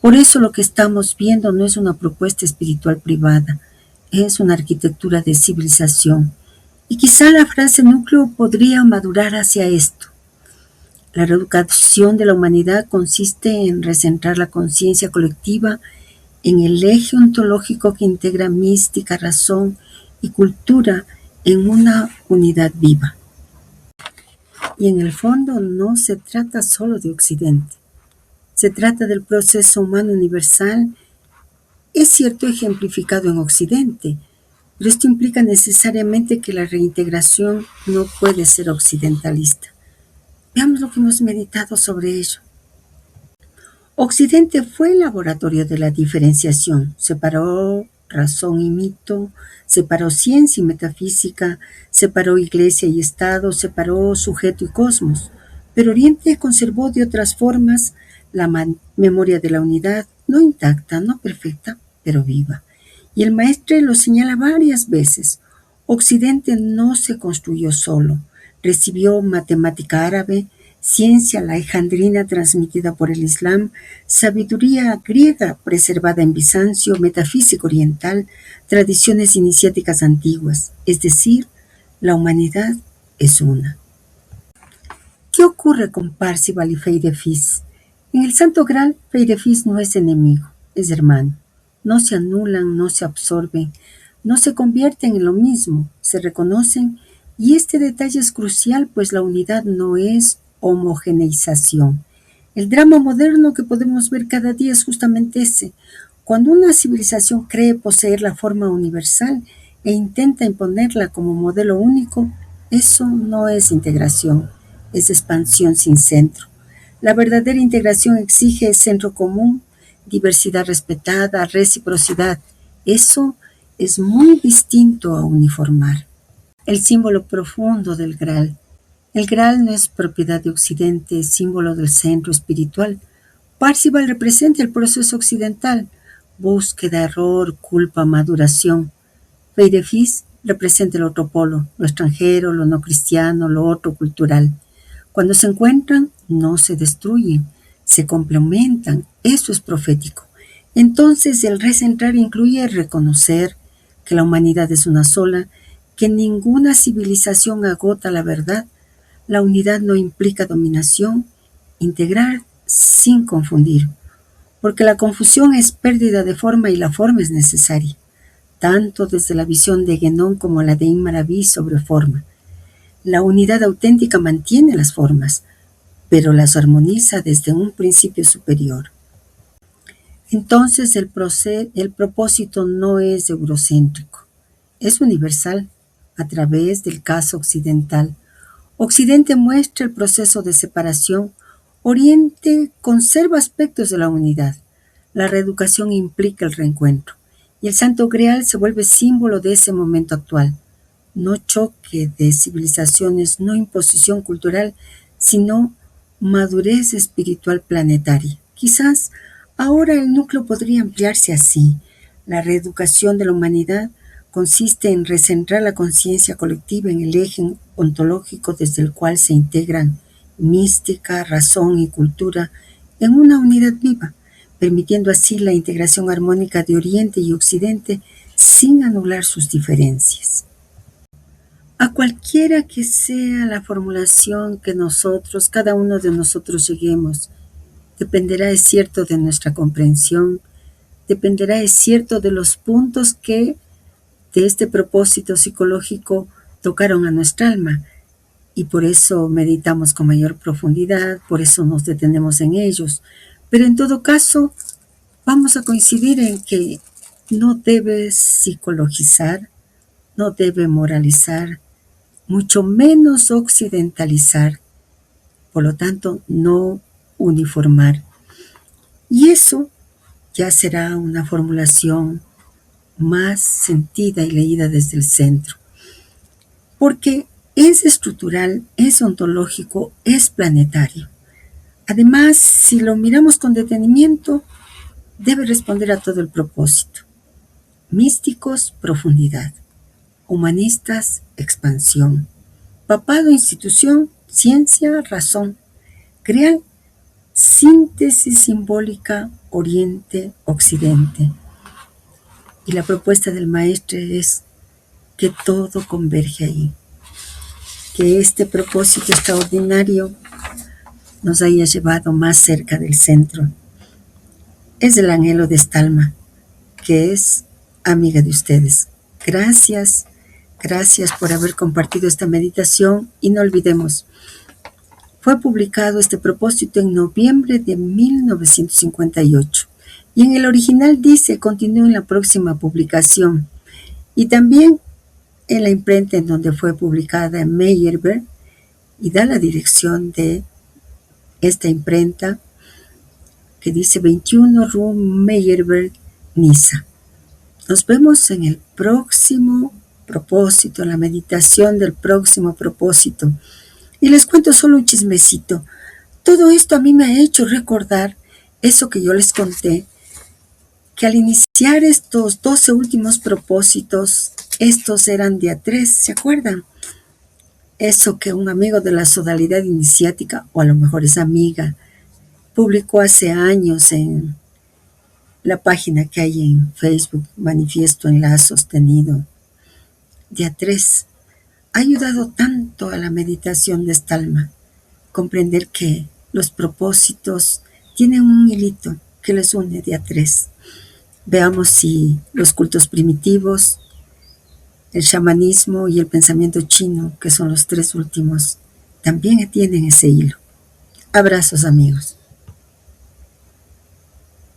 Por eso lo que estamos viendo no es una propuesta espiritual privada, es una arquitectura de civilización. Y quizá la frase núcleo podría madurar hacia esto. La reeducación de la humanidad consiste en recentrar la conciencia colectiva en el eje ontológico que integra mística, razón y cultura en una unidad viva. Y en el fondo no se trata solo de Occidente, se trata del proceso humano universal, es cierto ejemplificado en Occidente, pero esto implica necesariamente que la reintegración no puede ser occidentalista. Veamos lo que hemos meditado sobre ello. Occidente fue el laboratorio de la diferenciación, separó razón y mito, separó ciencia y metafísica, separó iglesia y Estado, separó sujeto y cosmos, pero Oriente conservó de otras formas la memoria de la unidad, no intacta, no perfecta, pero viva. Y el maestre lo señala varias veces. Occidente no se construyó solo, recibió matemática árabe, ciencia alejandrina transmitida por el Islam, sabiduría griega preservada en Bizancio, metafísica oriental, tradiciones iniciáticas antiguas, es decir, la humanidad es una. ¿Qué ocurre con Parzival y Feirefis? En el Santo Graal, Feirefis no es enemigo, es hermano. No se anulan, no se absorben, no se convierten en lo mismo, se reconocen, y este detalle es crucial, pues la unidad no es homogeneización. El drama moderno que podemos ver cada día es justamente ese. Cuando una civilización cree poseer la forma universal e intenta imponerla como modelo único, eso no es integración, es expansión sin centro. La verdadera integración exige centro común, diversidad respetada, reciprocidad. Eso es muy distinto a uniformar. El símbolo profundo del Graal. El Graal no es propiedad de Occidente, es símbolo del centro espiritual. Parzival representa el proceso occidental, búsqueda, error, culpa, maduración. Feirefis representa el otro polo, lo extranjero, lo no cristiano, lo otro cultural. Cuando se encuentran, no se destruyen, se complementan. Eso es profético. Entonces el recentrar incluye reconocer que la humanidad es una sola, que ninguna civilización agota la verdad. La unidad no implica dominación, integrar sin confundir, porque la confusión es pérdida de forma y la forma es necesaria, tanto desde la visión de Guénon como la de Ibn Arabi sobre forma. La unidad auténtica mantiene las formas, pero las armoniza desde un principio superior. Entonces el propósito no es eurocéntrico, es universal a través del caso occidental. Occidente muestra el proceso de separación, Oriente conserva aspectos de la unidad. La reeducación implica el reencuentro, y el Santo Grial se vuelve símbolo de ese momento actual. No choque de civilizaciones, no imposición cultural, sino madurez espiritual planetaria. Quizás ahora el núcleo podría ampliarse así. La reeducación de la humanidad consiste en recentrar la conciencia colectiva en el eje ontológico desde el cual se integran mística, razón y cultura en una unidad viva, permitiendo así la integración armónica de Oriente y Occidente sin anular sus diferencias. A cualquiera que sea la formulación que nosotros, cada uno de nosotros lleguemos, dependerá, es cierto, de nuestra comprensión, dependerá, es cierto, de los puntos que de este propósito psicológico tocaron a nuestra alma y por eso meditamos con mayor profundidad, por eso nos detenemos en ellos. Pero en todo caso, vamos a coincidir en que no debe psicologizar, no debe moralizar, mucho menos occidentalizar, por lo tanto, no uniformar. Y eso ya será una formulación más sentida y leída desde el centro, porque es estructural, es ontológico, es planetario. Además, si lo miramos con detenimiento, debe responder a todo el propósito. Místicos, profundidad. Humanistas, expansión. Papado, institución, ciencia, razón. Crear, síntesis simbólica, Oriente, Occidente. Y la propuesta del maestro es que todo converge ahí. Que este propósito extraordinario nos haya llevado más cerca del centro. Es el anhelo de esta alma, que es amiga de ustedes. Gracias, gracias por haber compartido esta meditación y no olvidemos, fue publicado este propósito en noviembre de 1958 y en el original dice continúe en la próxima publicación y también en la imprenta en donde fue publicada en Meyerbeer y da la dirección de esta imprenta que dice 21 Rue Meyerbeer, Niza. Nos vemos en el próximo propósito, en la meditación del próximo propósito. Y les cuento solo un chismecito. Todo esto a mí me ha hecho recordar eso que yo les conté, que al iniciar estos 12 últimos propósitos, estos eran de a 3, ¿se acuerdan? Eso que un amigo de la sodalidad iniciática, o a lo mejor es amiga, publicó hace años en la página que hay en Facebook, Manifiesto en la Sostenido, de a 3. Ha ayudado tanto a la meditación de esta alma, comprender que los propósitos tienen un hilito que les une de a 3. Veamos si los cultos primitivos, el chamanismo y el pensamiento chino, que son los 3 últimos, también tienen ese hilo. Abrazos, amigos.